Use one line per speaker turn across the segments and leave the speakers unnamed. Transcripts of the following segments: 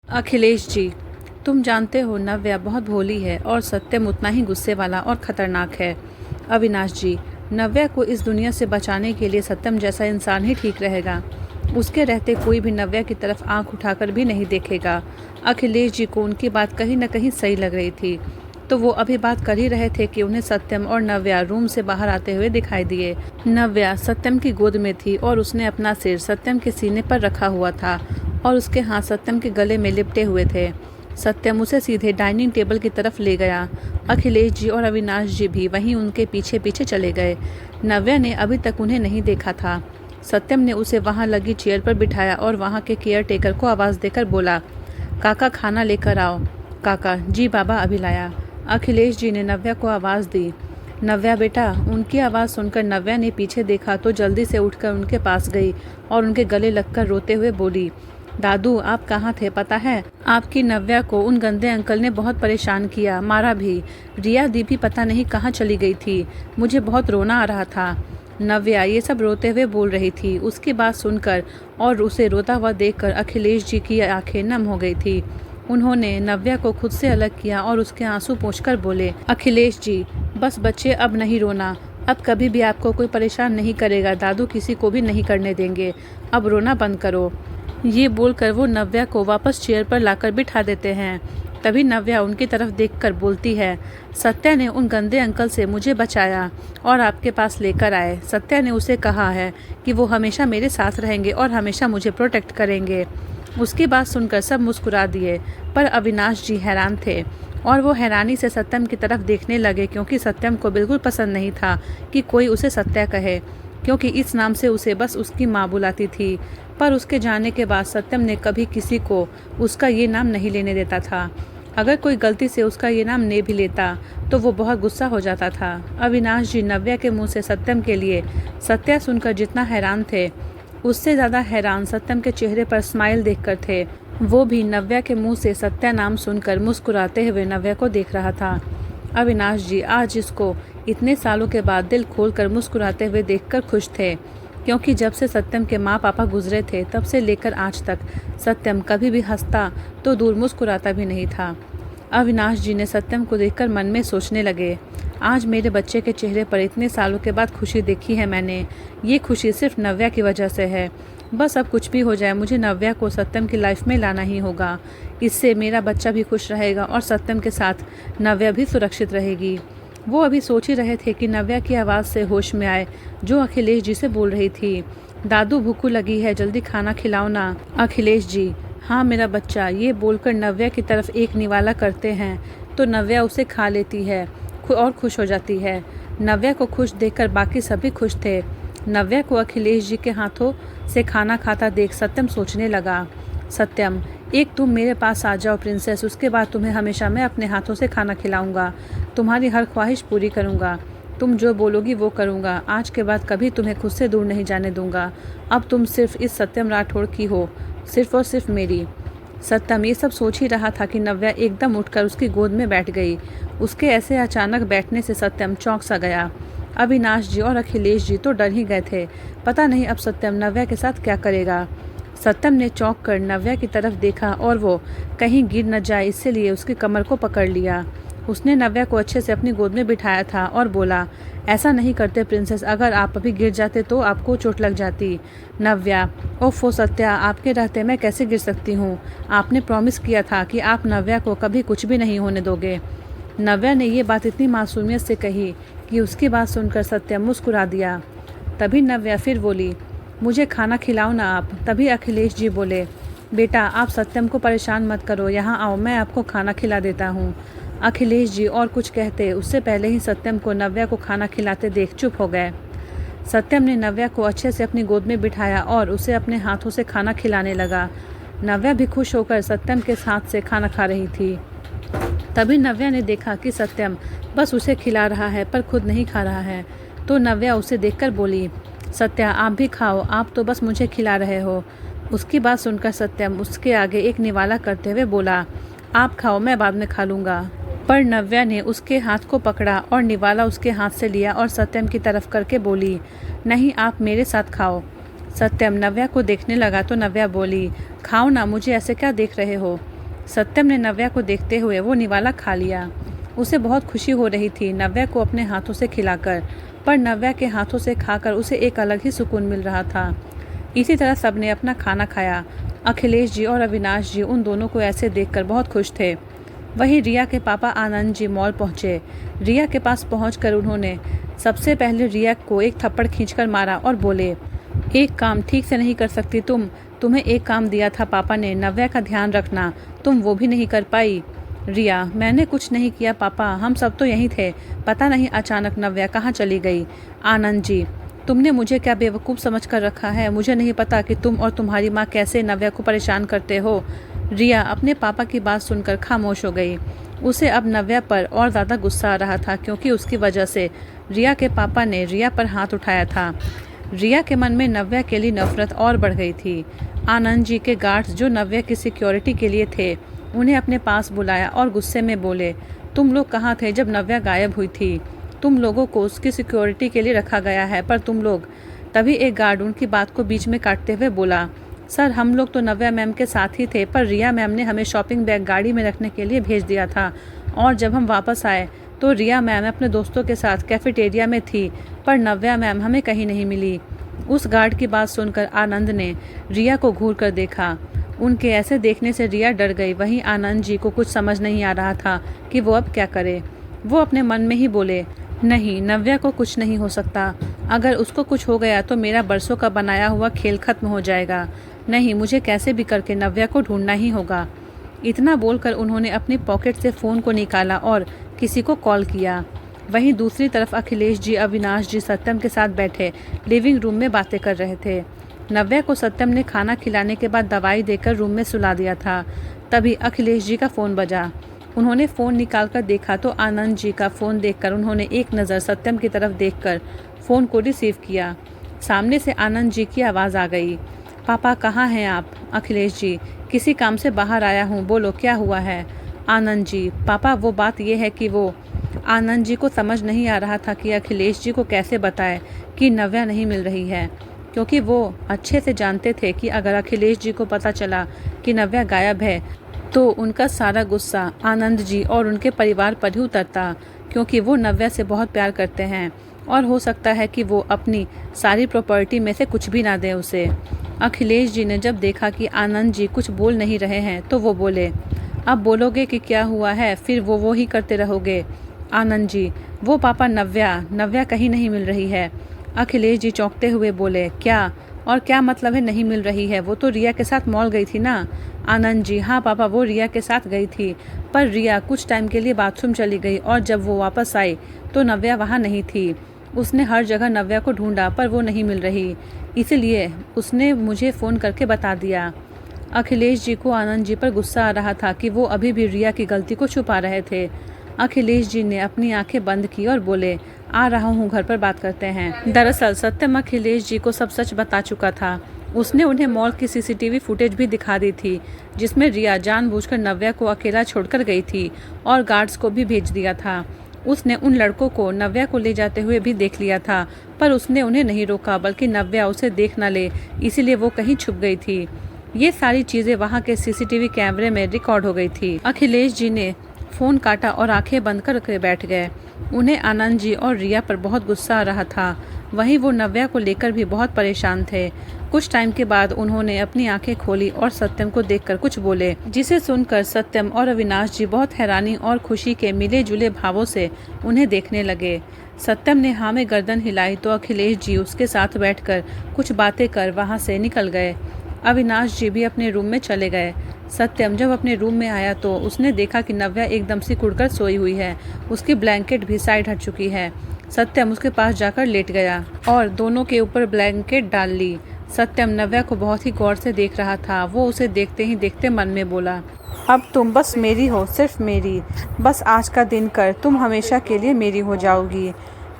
अखिलेश जी, तुम जानते हो नव्या बहुत भोली है और सत्यम उतना ही गुस्से वाला और खतरनाक है। अविनाश जी, नव्या को इस दुनिया से बचाने के लिए सत्यम जैसा इंसान ही ठीक रहेगा। उसके रहते कोई भी नव्या की तरफ आंख उठाकर भी नहीं देखेगा। अखिलेश जी को उनकी बात कहीं न कहीं सही लग रही थी, तो वो अभी बात कर ही रहे थे कि उन्हें सत्यम और नव्या रूम से बाहर आते हुए दिखाई दिए। नव्या सत्यम की गोद में थी और उसने अपना सिर सत्यम के सीने पर रखा हुआ था और उसके हाथ सत्यम के गले में लिपटे हुए थे। सत्यम उसे सीधे डाइनिंग टेबल की तरफ ले गया। अखिलेश जी और अविनाश जी भी वहीं उनके पीछे पीछे चले गए। नव्या ने अभी तक उन्हें नहीं देखा था। सत्यम ने उसे वहां लगी चेयर पर बिठाया और वहां के केयर टेकर को आवाज़ देकर बोला, काका खाना लेकर आओ। काका, जी बाबा अभी लाया। अखिलेश जी ने नव्या को आवाज़ दी। नव्या बेटा। उनकी आवाज़ सुनकर नव्या ने पीछे देखा तो जल्दी से उठकर उनके पास गई और उनके गले लगकर रोते हुए बोली, दादू आप कहाँ थे पता है? आपकी नव्या को उन गंदे अंकल ने बहुत परेशान किया, मारा भी। रिया दी भी पता नहीं कहाँ चली गई थी। मुझे बहुत रोना आ रहा था। नव्या ये सब रोते हुए बोल रही थी। उसकी बात सुनकर और उसे रोता हुआ देखकर अखिलेश जी की आंखें नम हो गई थी। उन्होंने नव्या को खुद से अलग किया और उसके आंसू पोंछकर बोले, अखिलेश जी बस बच्चे अब नहीं रोना। अब कभी भी आपको कोई परेशान नहीं करेगा, दादू किसी को भी नहीं करने देंगे। अब रोना बंद करो। ये बोलकर वो नव्या को वापस चेयर पर लाकर बिठा देते हैं। तभी नव्या उनकी तरफ देखकर बोलती है, सत्या ने उन गंदे अंकल से मुझे बचाया और आपके पास लेकर आए। सत्या ने उसे कहा है कि वो हमेशा मेरे साथ रहेंगे और हमेशा मुझे प्रोटेक्ट करेंगे। उसकी बात सुनकर सब मुस्कुरा दिए, पर अविनाश जी हैरान थे और वो हैरानी से सत्यम की तरफ देखने लगे, क्योंकि सत्यम को बिल्कुल पसंद नहीं था कि कोई उसे सत्या कहे, क्योंकि इस नाम से उसे बस उसकी माँ बुलाती थी। पर उसके जाने के बाद सत्यम ने कभी किसी को उसका ये नाम नहीं लेने देता था। अगर कोई गलती से उसका ये नाम ले भी लेता तो वो बहुत गुस्सा हो जाता था। अविनाश जी नव्या के मुंह से सत्यम के लिए सत्या सुनकर जितना हैरान थे, उससे ज़्यादा हैरान सत्यम के चेहरे पर स्माइल देखकर थे। वो भी नव्या के मुंह से सत्या नाम सुनकर मुस्कुराते हुए नव्या को देख रहा था। अविनाश जी आज इसको इतने सालों के बाद दिल खोलकर मुस्कुराते हुए देखकर खुश थे, क्योंकि जब से सत्यम के माँ पापा गुजरे थे तब से लेकर आज तक सत्यम कभी भी हंसता तो दूर मुस्कुराता भी नहीं था। अविनाश जी ने सत्यम को देखकर मन में सोचने लगे, आज मेरे बच्चे के चेहरे पर इतने सालों के बाद खुशी देखी है मैंने। ये खुशी सिर्फ नव्या की वजह से है। बस अब कुछ भी हो जाए मुझे नव्या को सत्यम की लाइफ में लाना ही होगा। इससे मेरा बच्चा भी खुश रहेगा और सत्यम के साथ नव्या भी सुरक्षित रहेगी। वो अभी सोच ही रहे थे कि नव्या की आवाज़ से होश में आए जो अखिलेश जी से बोल रही थी, दादू भूख लगी है, जल्दी खाना खिलाओ ना। अखिलेश जी, हाँ मेरा बच्चा। ये बोलकर नव्या की तरफ एक निवाला करते हैं तो नव्या उसे खा लेती है और खुश हो जाती है। नव्या को खुश देखकर बाकी सभी खुश थे। नव्या को अखिलेश जी के हाथों से खाना खाता देख सत्यम सोचने लगा, सत्यम एक तुम मेरे पास आ जाओ प्रिंसेस, उसके बाद तुम्हें हमेशा मैं अपने हाथों से खाना खिलाऊंगा। तुम्हारी हर ख्वाहिश पूरी करूंगा। तुम जो बोलोगी वो करूंगा। आज के बाद कभी तुम्हें खुद से दूर नहीं जाने दूंगा। अब तुम सिर्फ इस सत्यम राठौड़ की हो, सिर्फ और सिर्फ मेरी। सत्यम ये सब सोच ही रहा था कि नव्या एकदम उठकर उसकी गोद में बैठ गई। उसके ऐसे अचानक बैठने से सत्यम चौंक सा गया। अविनाश जी और अखिलेश जी तो डर ही गए थे। पता नहीं अब सत्यम नव्या के साथ क्या करेगा। सत्यम ने चौंक कर नव्या की तरफ देखा और वो कहीं गिर न जाए इसलिए उसकी कमर को पकड़ लिया। उसने नव्या को अच्छे से अपनी गोद में बिठाया था और बोला, ऐसा नहीं करते प्रिंसेस, अगर आप अभी गिर जाते तो आपको चोट लग जाती। नव्या, ओफो सत्या, आपके रहते मैं कैसे गिर सकती हूँ? आपने प्रॉमिस किया था कि आप नव्या को कभी कुछ भी नहीं होने दोगे। नव्या ने ये बात इतनी मासूमियत से कही कि उसकी बात सुनकर सत्या मुस्कुरा दिया। तभी नव्या फिर बोली, मुझे खाना खिलाओ ना आप। तभी अखिलेश जी बोले, बेटा आप सत्यम को परेशान मत करो, यहाँ आओ मैं आपको खाना खिला देता हूँ। अखिलेश जी और कुछ कहते उससे पहले ही सत्यम को नव्या को खाना खिलाते देख चुप हो गए। सत्यम ने नव्या को अच्छे से अपनी गोद में बिठाया और उसे अपने हाथों से खाना खिलाने लगा। नव्या भी खुश होकर सत्यम के हाथ से खाना खा रही थी। तभी नव्या ने देखा कि सत्यम बस उसे खिला रहा है पर खुद नहीं खा रहा है, तो नव्या उसे देखकर बोली, सत्या आप भी खाओ, आप तो बस मुझे खिला रहे हो। उसकी बात सुनकर सत्यम उसके आगे एक निवाला करते हुए बोला, आप खाओ मैं बाद में खा लूँगा। पर नव्या ने उसके हाथ को पकड़ा और निवाला उसके हाथ से लिया और सत्यम की तरफ करके बोली, नहीं आप मेरे साथ खाओ। सत्यम नव्या को देखने लगा तो नव्या बोली, खाओ ना, मुझे ऐसे क्या देख रहे हो? सत्यम ने नव्या को देखते हुए वो निवाला खा लिया। उसे बहुत खुशी हो रही थी नव्या को अपने हाथों से खिलाकर, पर नव्या के हाथों से खाकर उसे एक अलग ही सुकून मिल रहा था। इसी तरह सबने अपना खाना खाया। अखिलेश जी और अविनाश जी उन दोनों को ऐसे देखकर बहुत खुश थे। वहीं रिया के पापा आनंद जी मॉल पहुंचे। रिया के पास पहुंचकर उन्होंने सबसे पहले रिया को एक थप्पड़ खींचकर मारा और बोले, एक काम ठीक से नहीं कर सकती तुम्हें एक काम दिया था पापा ने, नव्या का ध्यान रखना, तुम वो भी नहीं कर पाई। रिया, मैंने कुछ नहीं किया पापा, हम सब तो यहीं थे, पता नहीं अचानक नव्या कहाँ चली गई। आनंद जी, तुमने मुझे क्या बेवकूफ़ समझ कर रखा है? मुझे नहीं पता कि तुम और तुम्हारी माँ कैसे नव्या को परेशान करते हो। रिया अपने पापा की बात सुनकर खामोश हो गई। उसे अब नव्या पर और ज़्यादा गुस्सा आ रहा था, क्योंकि उसकी वजह से रिया के पापा ने रिया पर हाथ उठाया था। रिया के मन में नव्या के लिए नफरत और बढ़ गई थी। आनंद जी के गार्ड्स जो नव्या की सिक्योरिटी के लिए थे, उन्हें अपने पास बुलाया और गुस्से में बोले, तुम लोग कहाँ थे जब नव्या गायब हुई थी? तुम लोगों को उसकी सिक्योरिटी के लिए रखा गया है, पर तुम लोग। तभी एक गार्ड उनकी बात को बीच में काटते हुए बोला, सर हम लोग तो नव्या मैम के साथ ही थे, पर रिया मैम ने हमें शॉपिंग बैग गाड़ी में रखने के लिए भेज दिया था, और जब हम वापस आए तो रिया मैम अपने दोस्तों के साथ कैफेटेरिया में थी, पर नव्या मैम हमें कहीं नहीं मिली। उस गार्ड की बात सुनकर आनंद ने रिया को घूर कर देखा। उनके ऐसे देखने से रिया डर गई। वहीं आनंद जी को कुछ समझ नहीं आ रहा था कि वो अब क्या करे। वो अपने मन में ही बोले, नहीं, नव्या को कुछ नहीं हो सकता। अगर उसको कुछ हो गया तो मेरा बरसों का बनाया हुआ खेल खत्म हो जाएगा। नहीं, मुझे कैसे भी करके नव्या को ढूंढना ही होगा। इतना बोलकर उन्होंने अपनी पॉकेट से फ़ोन को निकाला और किसी को कॉल किया। वहीं दूसरी तरफ अखिलेश जी, अविनाश जी सत्यम के साथ बैठे लिविंग रूम में बातें कर रहे थे। नव्या को सत्यम ने खाना खिलाने के बाद दवाई देकर रूम में सुला दिया था। तभी अखिलेश जी का फ़ोन बजा। उन्होंने फ़ोन निकालकर देखा तो आनंद जी का फ़ोन देखकर उन्होंने एक नज़र सत्यम की तरफ देखकर फ़ोन को रिसीव किया। सामने से आनंद जी की आवाज़ आ गई, पापा कहाँ हैं आप? अखिलेश जी, किसी काम से बाहर आया हूँ, बोलो क्या हुआ है? आनंद जी, पापा वो बात ये है कि वो। आनंद जी को समझ नहीं आ रहा था कि अखिलेश जी को कैसे बताए कि नव्या नहीं मिल रही है, क्योंकि वो अच्छे से जानते थे कि अगर अखिलेश जी को पता चला कि नव्या गायब है तो उनका सारा गुस्सा आनंद जी और उनके परिवार पर ही उतरता, क्योंकि वो नव्या से बहुत प्यार करते हैं और हो सकता है कि वो अपनी सारी प्रॉपर्टी में से कुछ भी ना दें उसे। अखिलेश जी ने जब देखा कि आनंद जी कुछ बोल नहीं रहे हैं तो वो बोले, अब बोलोगे कि क्या हुआ है, फिर वो ही करते रहोगे। आनंद जी, वो पापा नव्या कहीं नहीं मिल रही है। अखिलेश जी चौंकते हुए बोले, क्या? और क्या मतलब है नहीं मिल रही है? वो तो रिया के साथ मॉल गई थी ना? आनंद जी, हाँ पापा, वो रिया के साथ गई थी, पर रिया कुछ टाइम के लिए बाथरूम चली गई और जब वो वापस आई तो नव्या वहाँ नहीं थी। उसने हर जगह नव्या को ढूंढा पर वो नहीं मिल रही, इसीलिए उसने मुझे फ़ोन करके बता दिया। अखिलेश जी को आनंद जी पर गुस्सा आ रहा था कि वो अभी भी रिया की गलती को छुपा रहे थे। अखिलेश जी ने अपनी आंखें बंद की और बोले, आ रहा हूँ, घर पर बात करते हैं। दरअसल सत्यम अखिलेश जी को सब सच बता चुका था। उसने उन्हें मॉल की सीसीटीवी फुटेज भी दिखा दी थी, जिसमें रिया जानबूझकर नव्या को अकेला छोड़कर गई थी और गार्ड्स को भी भेज दिया था। उसने उन लड़कों को नव्या को ले जाते हुए भी देख लिया था, पर उसने उन्हें नहीं रोका, बल्कि नव्या उसे देख न ले इसीलिए वो कहीं छुप गई थी। ये सारी चीज़ें वहाँ के सीसीटीवी कैमरे में रिकॉर्ड हो गई थी। अखिलेश जी ने फ़ोन काटा और आंखें बंद कर बैठ गए। उन्हें आनंद जी और रिया पर बहुत गुस्सा आ रहा था। वहीं वो नव्या को लेकर भी बहुत परेशान थे। कुछ टाइम के बाद उन्होंने अपनी आंखें खोली और सत्यम को देखकर कुछ बोले, जिसे सुनकर सत्यम और अविनाश जी बहुत हैरानी और खुशी के मिले जुले भावों से उन्हें देखने लगे। सत्यम ने हाँ में गर्दन हिलाई तो अखिलेश जी उसके साथ बैठकर कुछ बातें कर वहाँ से निकल गए। अविनाश जी भी अपने रूम में चले गए। सत्यम जब अपने रूम में आया तो उसने देखा कि नव्या एकदम सिकुड़कर सोई हुई है। उसकी ब्लैंकेट भी साइड हट चुकी है। सत्यम उसके पास जाकर लेट गया और दोनों के ऊपर ब्लैंकेट डाल ली। सत्यम नव्या को बहुत ही गौर से देख रहा था। वो उसे देखते ही देखते मन में बोला, अब तुम बस मेरी हो, सिर्फ मेरी। बस आज का दिन कर, तुम हमेशा के लिए मेरी हो जाओगी।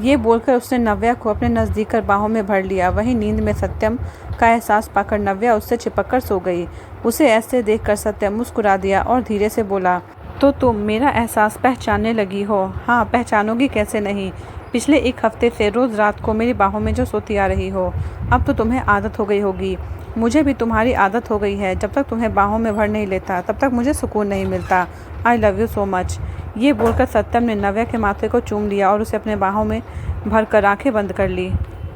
ये बोलकर उसने नव्या को अपने नज़दीक कर बाहों में भर लिया। वहीं नींद में सत्यम का एहसास पाकर नव्या उससे चिपककर सो गई। उसे ऐसे देखकर सत्यम मुस्कुरा दिया और धीरे से बोला, तो तुम मेरा एहसास पहचानने लगी हो? हाँ, पहचानोगी कैसे नहीं। पिछले एक हफ्ते से रोज़ रात को मेरी बाहों में जो सोती आ रही हो, अब तो तुम्हें आदत हो गई होगी। मुझे भी तुम्हारी आदत हो गई है। जब तक तुम्हें बाहों में भर नहीं लेता तब तक मुझे सुकून नहीं मिलता। I love you so much. ये बोलकर सत्यम ने नव्या के माथे को चूम लिया और उसे अपने बाहों में भरकर आंखें बंद कर ली।